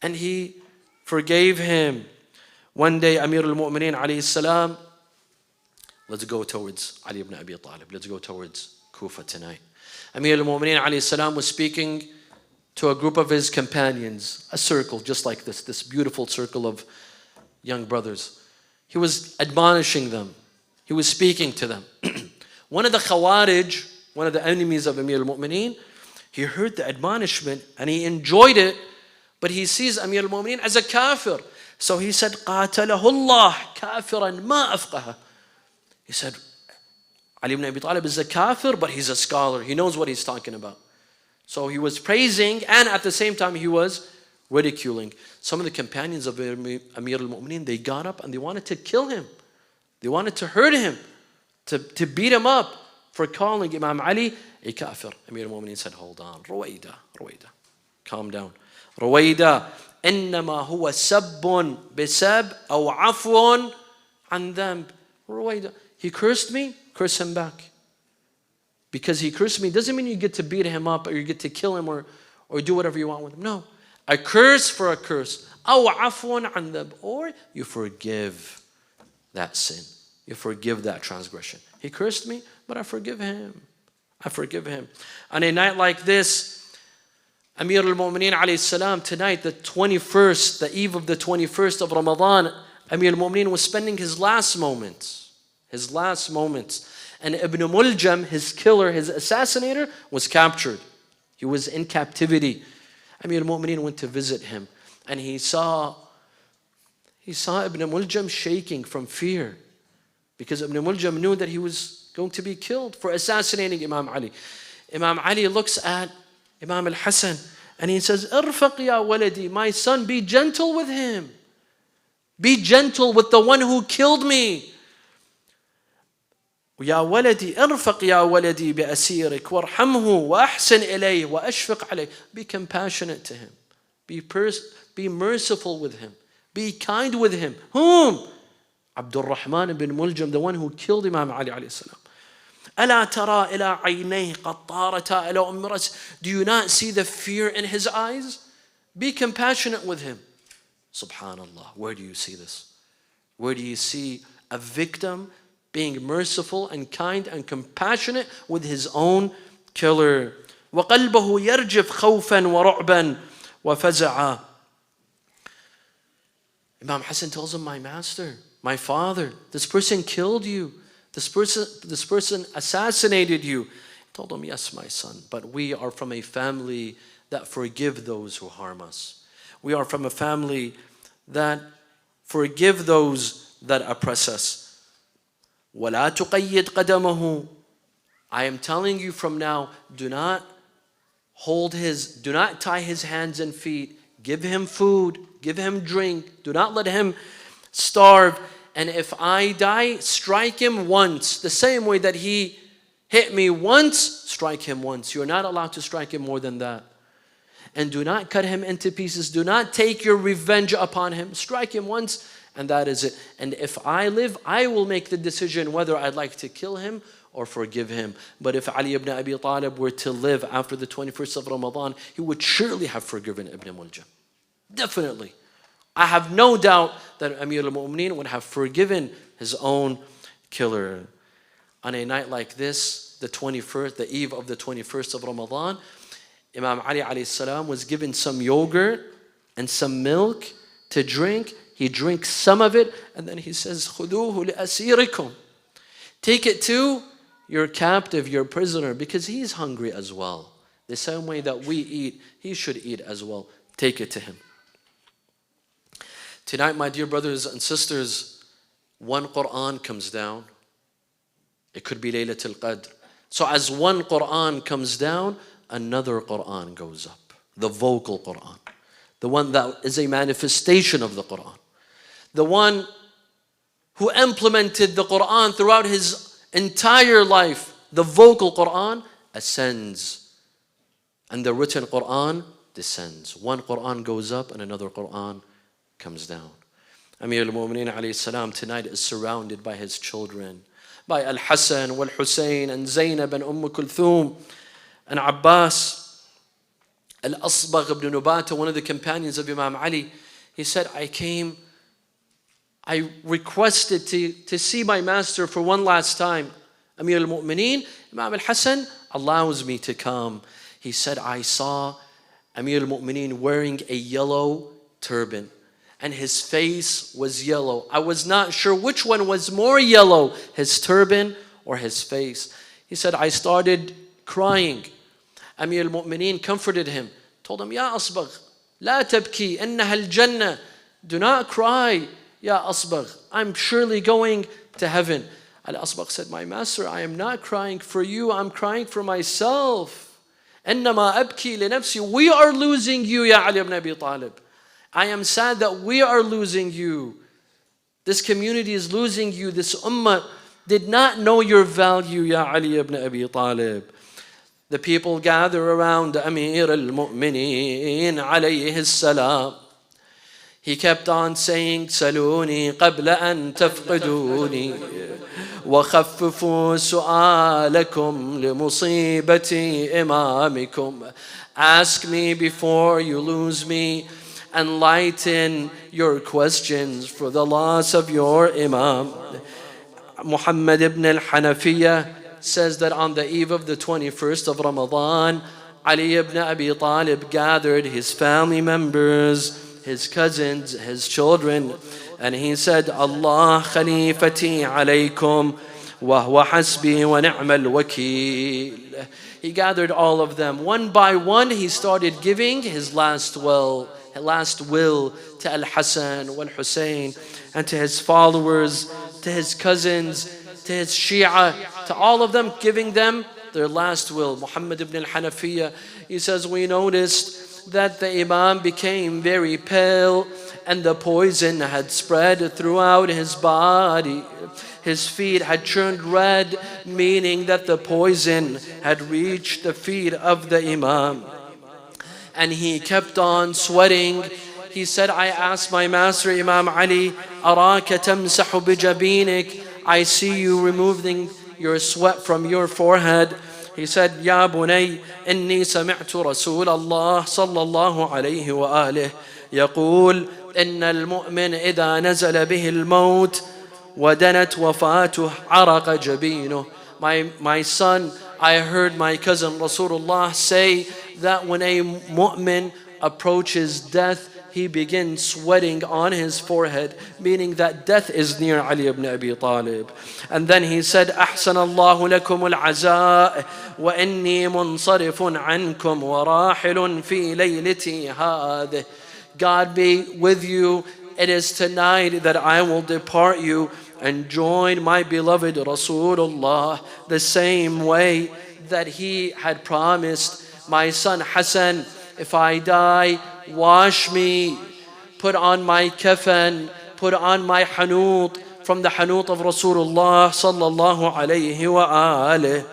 Speaker 2: And he forgave him. One day, Amir al-Mu'mineen alayhi salam, let's go towards Ali ibn Abi Talib. Let's go towards Kufa tonight. Amir al-Mu'mineen alayhi salam was speaking to a group of his companions, a circle just like this beautiful circle of young brothers. He was admonishing them. He was speaking to them. One of the Khawarij, one of the enemies of Amir al-Mu'mineen, he heard the admonishment and he enjoyed it, but he sees Amir al-Mu'mineen as a kafir. So he said, قَاتَلَهُ اللَّهِ كَافِرًا مَا أَفْقَهَ. He said, Ali ibn Abi Talib is a kafir, but he's a scholar. He knows what he's talking about. So he was praising, and at the same time he was ridiculing. Some of the companions of Amir al-Mu'mineen, they got up and they wanted to kill him. They wanted to hurt him, to beat him up for calling Imam Ali a kafir. Amir al-Mu'mineen said, hold on, Ruwaida, calm down. رويدا إنما هو سب بسب أو عفو عن ذنب. رويدا, he cursed me, curse him back. Because he cursed me doesn't mean you get to beat him up or you get to kill him or do whatever you want with him. No. A curse for a curse. أو عفو عن ذنب. Or you forgive that sin. You forgive that transgression. He cursed me, but I forgive him. I forgive him. On a night like this, Amir al-Mu'mineen alayhi salam, tonight, the 21st, the eve of the 21st of Ramadan, Amir al-Mu'mineen was spending his last moments. His last moments. And Ibn Muljam, his killer, his assassinator, was captured. He was in captivity. Amir al-Mu'mineen went to visit him. And he saw Ibn Muljam shaking from fear. Because Ibn Muljam knew that he was going to be killed for assassinating Imam Ali. Imam Ali looks at Imam al-Hasan and he says, "Irfaq ya waladi, my son, be gentle with him. Be gentle with the one who killed me. يا ولدي ارفق يا ولدي بأسيرك وارحمه وأحسن إليه وأشفق عليه." Be compassionate to him. Be merciful with him. Be kind with him. Whom? Abdul Rahman ibn Muljam, the one who killed Imam Ali alayhi salam. ألا ترى إلى عينيه قد طارتا إلى أم رأس. Do you not see the fear in his eyes? Be compassionate with him. Subhanallah, where do you see this? Where do you see a victim being merciful and kind and compassionate with his own killer? وقلبه يرجف خوفا ورعبا وفزعا. Imam Hassan tells him, "My master, my father, this person killed you. This person assassinated you." He told him, "Yes, my son, but we are from a family that forgive those who harm us. We are from a family that forgive those that oppress us. وَلَا تُقَيِّدْ قَدَمَهُ." I am telling you from now, do not tie his hands and feet. Give him food, give him drink. Do not let him starve. And if I die, strike him once. The same way that he hit me once, strike him once. You're not allowed to strike him more than that. And do not cut him into pieces. Do not take your revenge upon him. Strike him once, and that is it. And if I live, I will make the decision whether I'd like to kill him or forgive him. But if Ali ibn Abi Talib were to live after the 21st of Ramadan, he would surely have forgiven Ibn Muljam. Definitely. I have no doubt that Amir al-Mu'mineen would have forgiven his own killer. On a night like this, the 21st, the eve of the 21st of Ramadan, Imam Ali alayhi salam was given some yogurt and some milk to drink. He drinks some of it and then he says, "Khuduhu li'asirikum." Take it to your captive, your prisoner, because he's hungry as well. The same way that we eat, he should eat as well. Take it to him. Tonight, my dear brothers and sisters, one Quran comes down. It could be Laylatul Qadr. So as one Quran comes down, another Quran goes up. The vocal Quran. The one that is a manifestation of the Quran. The one who implemented the Quran throughout his entire life. The vocal Quran ascends. And the written Quran descends. One Quran goes up and another Quran comes down. Amir al-Mu'mineen alayhi salam tonight is surrounded by his children. By Al-Hasan, Wal-Hussein, and Zainab, and Kulthum, and Abbas. Al-Asbagh ibn Nubata, one of the companions of Imam Ali, he said, I requested to see my master for one last time. Amir al-Mu'mineen, Imam al-Hasan allows me to come. He said, I saw Amir al-Mu'mineen wearing a yellow turban. And his face was yellow. I was not sure which one was more yellow, his turban or his face. He said, I started crying. Amir al-Mu'mineen comforted him, told him, Ya Asbagh, la tabki, innaha al-jannah. Do not cry, Ya Asbagh. I'm surely going to heaven. Al-Asbagh said, my master, I am not crying for you, I'm crying for myself. Innama abki li nafsi. We are losing you, Ya Ali ibn Abi Talib. I am sad that we are losing you. This community is losing you. This ummah did not know your value, Ya Ali ibn Abi Talib. The people gather around Amir al-Mu'mineen alayhi salam. He kept on saying, سَلُونِي قَبْلَ أَن تَفْقِدُونِي وَخَفِّفُوا سُؤَالَكُمْ لِمُصِيبَةِ إِمَامِكُمْ. Ask me before you lose me, and lighten your questions for the loss of your Imam. Muhammad ibn al-Hanafiyyah says that on the eve of the 21st of Ramadan, Ali ibn Abi Talib gathered his family members, his cousins, his children, and he said, Allah khalifati alaykum wa huwa hasbi wa ni'mal wakil. He gathered all of them. One by one, he started giving his last will to Al-Hassan wal Hossein and to his followers, to his cousins, to his Shia, to all of them, giving them their last will. Muhammad ibn al-Hanafiyyah, he says, we noticed that the Imam became very pale and the poison had spread throughout his body. His feet had turned red, meaning that the poison had reached the feet of the Imam. And he kept on sweating. He said, I asked my master Imam Ali, أراك تمسح بجبينك. I see you removing your sweat from your forehead. He said, يا بني إني سمعت رسول الله صلى الله عليه وآله يقول إن المؤمن إذا نزل به الموت ودنت وفاته عرق جبينه. My son, I heard my cousin Rasulullah say that when a mu'min approaches death, he begins sweating on his forehead, meaning that death is near Ali ibn Abi Talib. And then he said, أحسن الله لكم العزاء وإني منصرف عنكم وراحل في ليلتي هذه. God be with you. It is tonight that I will depart you and join my beloved Rasulullah, the same way that he had promised my son Hassan, if I die, wash me, put on my kafan, put on my hanut from the hanut of Rasulullah sallallahu alayhi wa alih,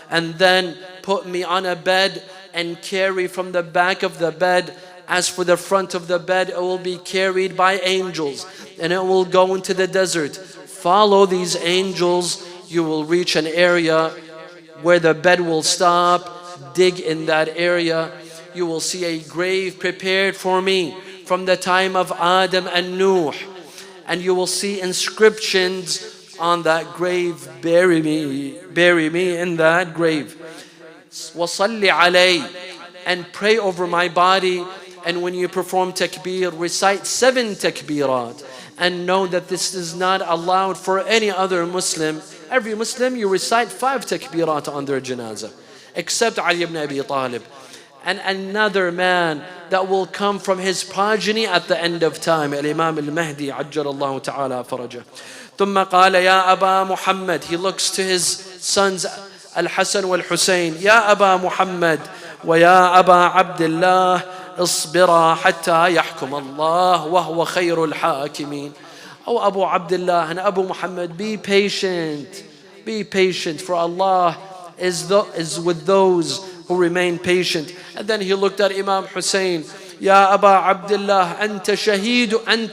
Speaker 2: and then put me on a bed and carry from the back of the bed. As for the front of the bed, it will be carried by angels and it will go into the desert. Follow these angels, you will reach an area where the bed will stop. Dig in that area. You will see a grave prepared for me from the time of Adam and Nuh. And you will see inscriptions on that grave. Bury me in that grave. وَصَلِّ عَلَيْهِ. And pray over my body. And when you perform takbir, recite 7 takbirat. And know that this is not allowed for any other Muslim. Every Muslim, you recite 5 takbirat on their janazah, except Ali ibn Abi Talib. And another man that will come from his progeny at the end of time, Al-Imam al-Mahdi, عجل الله تعالى فرجه. ثم قال يا أبا محمد. He looks to his sons Al-Hassan wal-Hussein. يا أبا محمد ويا أبا عبد الله اصبرا حتى يحكم الله وهو خير الحاكمين. Oh, Abu Abdullah and Abu Muhammad, be patient. Be patient, for Allah is with those who remain patient. And then he looked at Imam Hussein. يا أبا عبد الله أنت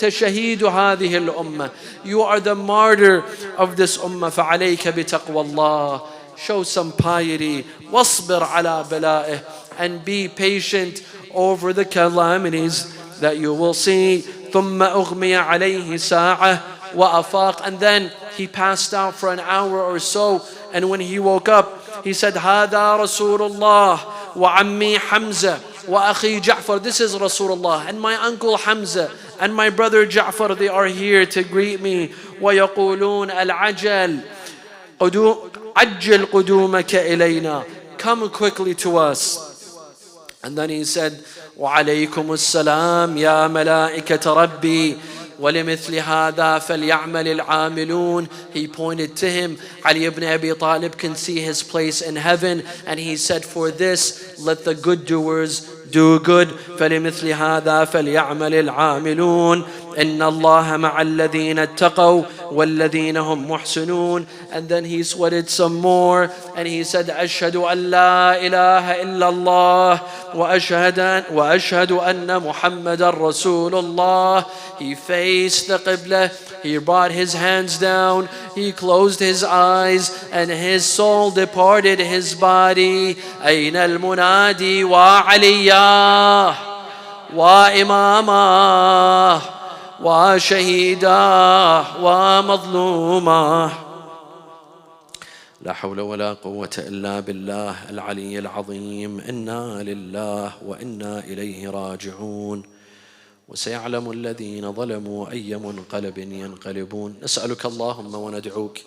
Speaker 2: شهيد هذه الأمة. You are the martyr of this ummah. فعليك بتقوى الله. Show some piety. واصبر على بلائه. And be patient over the calamities that you will see. ثم أغمي عليه ساعة وأفاق. And then he passed out for an hour or so. And when he woke up, he said, هذا رسول الله وعمي حمزة وأخي جعفر. This is Rasulullah and my uncle Hamza and my brother Ja'far. They are here to greet me. ويقولون العجل عجل قدومك إلينا. Come quickly to us. And then he said, وعليكم السلام يا ملائكة ربي ولمثل هذا فليعمل العاملون. He pointed to him. Ali ibn Abi Talib can see his place in heaven, and he said, for this let the good doers do good. فلمثل هذا فليعمل العاملون. إن الله مع الذين اتقوا والذين هم محسنون. And then he sweated some more and he said, أشهد أن لا إله إلا الله وأشهد أن محمد رسول الله. He faced the Qibla, he brought his hands down, he closed his eyes, and his soul departed his body. أين المنادي وعليا وإماما وشهيدا ومظلوما. لا حول ولا قوة إلا بالله العلي العظيم. إنا لله وإنا إليه راجعون. وسيعلم الذين ظلموا أي منقلب ينقلبون. نسألك اللهم وندعوك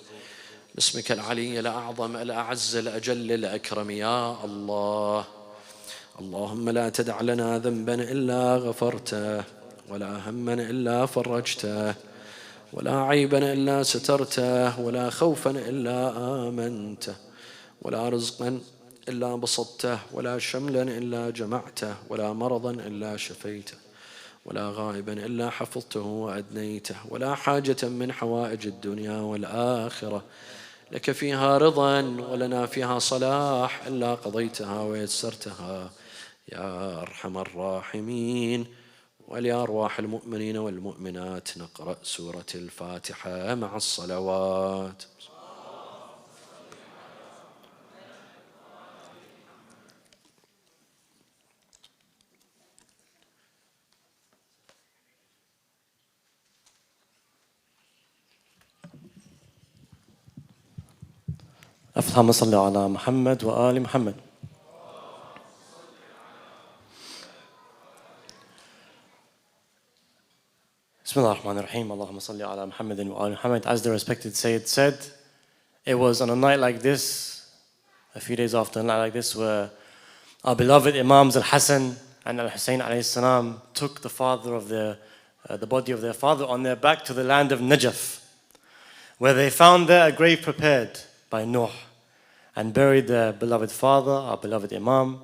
Speaker 2: باسمك العلي الأعظم الأعز الأجل الأكرم يا الله. اللهم لا تدع لنا ذنبا إلا غفرته، ولا هما إلا فرجته، ولا عيبا إلا سترته، ولا خوفا إلا آمنته، ولا رزقا إلا بسطته، ولا شملا إلا جمعته، ولا مرضا إلا شفيته، ولا غائبا إلا حفظته وأدنيته، ولا حاجة من حوائج الدنيا والآخرة لك فيها رضا ولنا فيها صلاح إلا قضيتها ويسرتها يا أرحم الراحمين. ولأرواح المؤمنين والمؤمنات نقرأ سورة الفاتحة مع الصلوات.
Speaker 3: اللهم صل على محمد وآل محمد. Bismillah ar-Rahman ar-Rahim. Allahumma salli ala Muhammadin wa ala Muhammad. As the respected Sayyid said, it was on a night like this, a few days after a night like this, where our beloved Imams al-Hassan and al-Hussein alayhi salam took the body of their father on their back to the land of Najaf, where they found there a grave prepared by Nuh and buried their beloved father, our beloved Imam,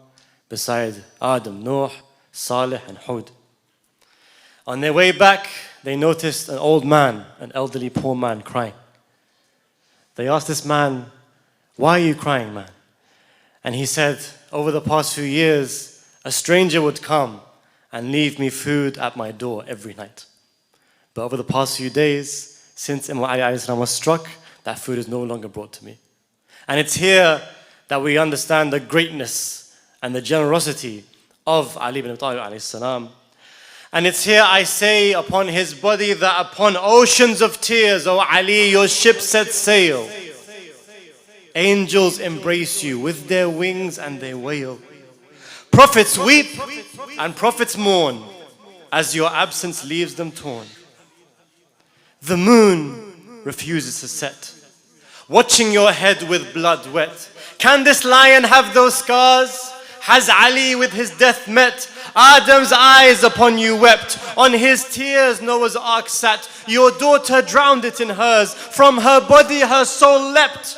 Speaker 3: beside Adam, Nuh, Salih and Hud. On their way back, they noticed an old man, an elderly poor man, crying. They asked this man, "Why are you crying, man?" And he said, "Over the past few years, a stranger would come and leave me food at my door every night. But over the past few days, since Imam Ali alayhi salam was struck, that food is no longer brought to me." And it's here that we understand the greatness and the generosity of Ali ibn Abi Talib alayhi salam. And it's here I say upon his body that upon oceans of tears, O Ali, your ship set sail. Angels embrace you with their wings and they wail. Prophets weep and prophets mourn as your absence leaves them torn. The moon refuses to set, watching your head with blood wet. Can this lion have those scars? Has Ali with his death met? Adam's eyes upon you wept. On his tears Noah's ark sat. Your daughter drowned it in hers. From her body her soul leapt.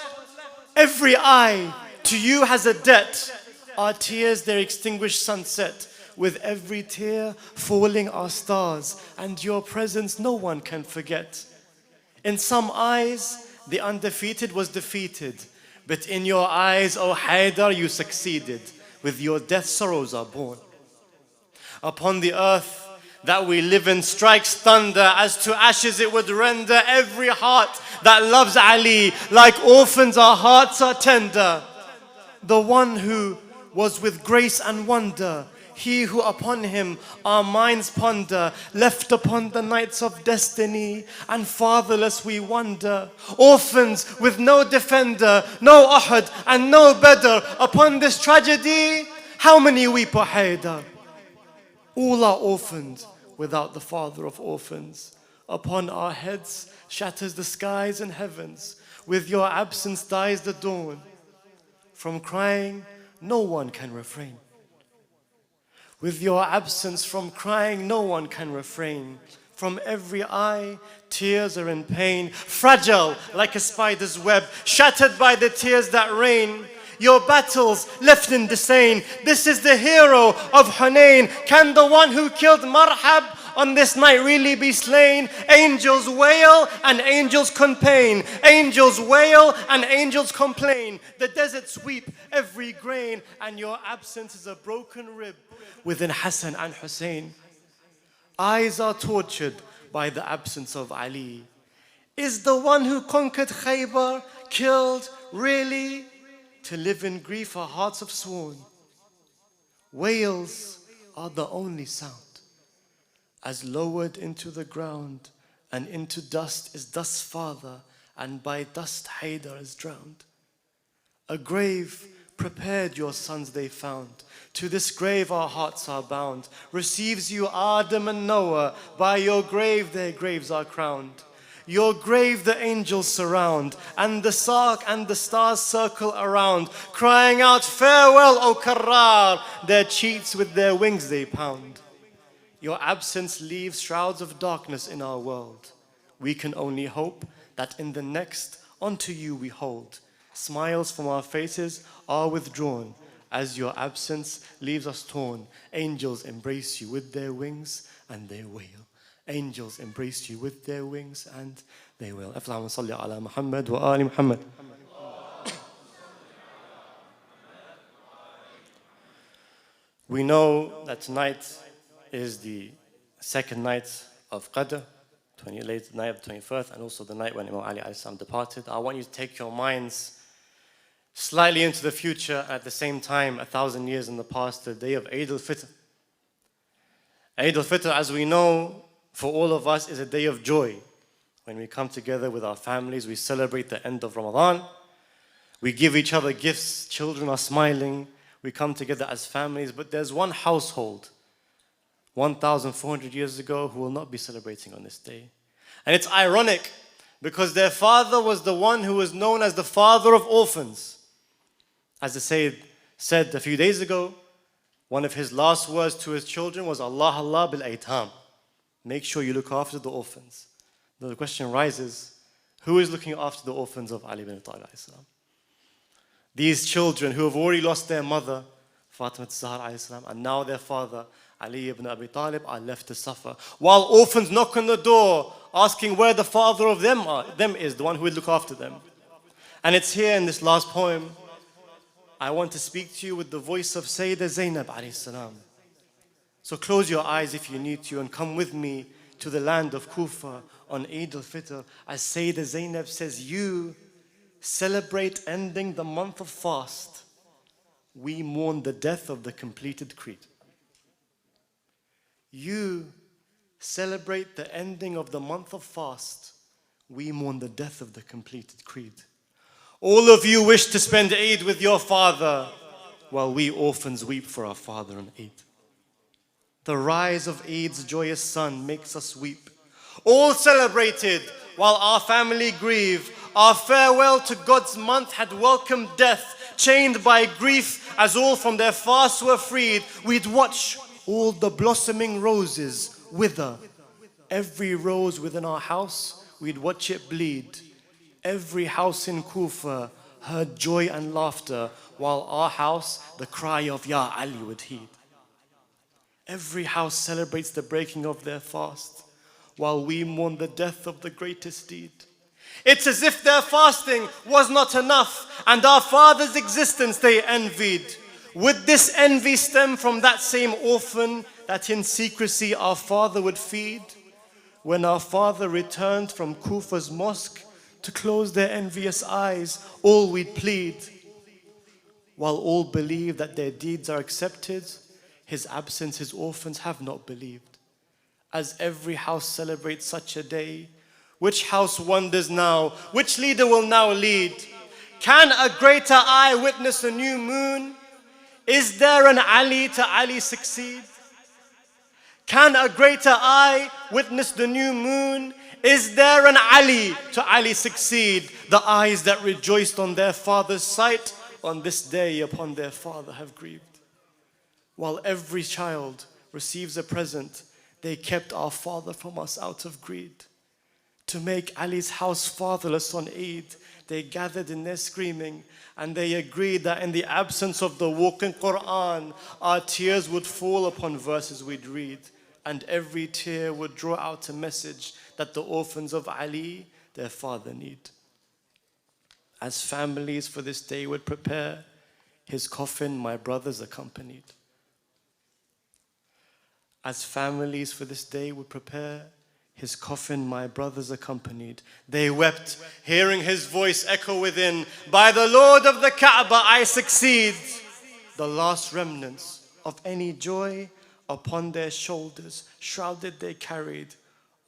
Speaker 3: Every eye to you has a debt. Our tears their extinguished sunset. With every tear falling are stars. And your presence no one can forget. In some eyes the undefeated was defeated. But in your eyes, O Haydar, you succeeded. With your death sorrows are born. Upon the earth that we live in strikes thunder, as to ashes it would render every heart that loves Ali. Like orphans our hearts are tender. The one who was with grace and wonder, he who upon him our minds ponder, left upon the nights of destiny, and fatherless we wander. Orphans with no defender, no Uhud and no Badr. Upon this tragedy, how many weep, O Haydar? All are orphaned without the father of orphans. Upon our heads shatters the skies and heavens. With your absence dies the dawn. From crying, no one can refrain. With your absence from crying, no one can refrain. From every eye, tears are in pain. Fragile like a spider's web, shattered by the tears that rain. Your battles left in disdain. This is the hero of Hunain. Can the one who killed Marhab on this night really be slain. Angels wail and angels complain. Angels wail and angels complain. The deserts weep every grain, and your absence is a broken rib within Hassan and Hussein. Eyes are tortured by the absence of Ali. Is the one who conquered Khaybar killed really? To live in grief our hearts have sworn. Wails are the only sound, as lowered into the ground, and into dust is dust's father, and by dust Haydar is drowned. A grave prepared your sons they found. To this grave our hearts are bound. Receives you Adam and Noah, by your grave their graves are crowned. Your grave the angels surround, and the sark and the stars circle around, crying out, farewell, O Karrar. Their cheeks with their wings they pound. Your absence leaves shrouds of darkness in our world. We can only hope that in the next unto you we hold. Smiles from our faces are withdrawn, as your absence leaves us torn. Angels embrace you with their wings and they wail. Angels embrace you with their wings and they will. Allahumma salli ala Muhammad wa ali Muhammad. We know that tonight is the second night of Qadr, late night of the 21st, and also the night when Imam Ali alayhi salam departed. I want you to take your minds slightly into the future, at the same time, 1,000 years in the past, the day of Eid al-Fitr. Eid al-Fitr, as we know, for all of us is a day of joy. When we come together with our families, we celebrate the end of Ramadan. We give each other gifts, children are smiling. We come together as families, but there's one household 1,400 years ago who will not be celebrating on this day. And it's ironic because their father was the one who was known as the father of orphans. As the Sayyid said a few days ago, one of his last words to his children was, Allah Allah bil aitam. Make sure you look after the orphans. The question rises, who is looking after the orphans of Ali ibn Abi Talib? These children who have already lost their mother, Fatima Zahra, and now their father, Ali ibn Abi Talib, are left to suffer. While orphans knock on the door, asking where the father of them is, the one who will look after them. And it's here in this last poem, I want to speak to you with the voice of Sayyidah Zainab alayhi salam. So close your eyes if you need to and come with me to the land of Kufa on Eid al-Fitr. As Sayyidah Zainab says, you celebrate ending the month of fast. We mourn the death of the completed creed. You celebrate the ending of the month of fast. We mourn the death of the completed creed. All of you wish to spend Eid with your father, while we orphans weep for our father on Eid. The rise of Eid's joyous sun makes us weep. All celebrated while our family grieve. Our farewell to God's month had welcomed death, chained by grief as all from their fast were freed. We'd watch all the blossoming roses wither. Every rose within our house, we'd watch it bleed. Every house in Kufa heard joy and laughter, while our house the cry of Ya Ali would heed. Every house celebrates the breaking of their fast, while we mourn the death of the greatest deed. It's as if their fasting was not enough, and our father's existence they envied. Would this envy stem from that same orphan that in secrecy our father would feed? When our father returned from Kufa's mosque to close their envious eyes, all we'd plead. While all believe that their deeds are accepted, his absence his orphans have not believed. As every house celebrates such a day, which house wonders now? Which leader will now lead? Can a greater eye witness a new moon? Is there an Ali to Ali succeed? Can a greater eye witness the new moon? Is there an Ali to Ali succeed? The eyes that rejoiced on their father's sight, on this day upon their father have grieved. While every child receives a present, they kept our father from us out of greed. To make Ali's house fatherless on Eid, they gathered in their screaming, and they agreed that in the absence of the walking Quran, our tears would fall upon verses we'd read. and every tear would draw out a message that the orphans of Ali, their father, need. As families for this day would prepare, his coffin my brothers accompanied. As families for this day would prepare, his coffin my brothers accompanied. They wept, hearing his voice echo within, by the Lord of the Kaaba I succeed. The last remnants of any joy upon their shoulders, shrouded they carried.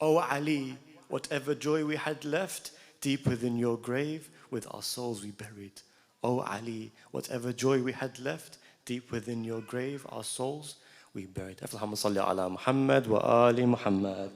Speaker 3: O Ali, whatever joy we had left, deep within your grave, with our souls we buried. O Ali, whatever joy we had left, deep within your grave, our souls we buried. Allahumma salli ala Muhammad wa ali Muhammad.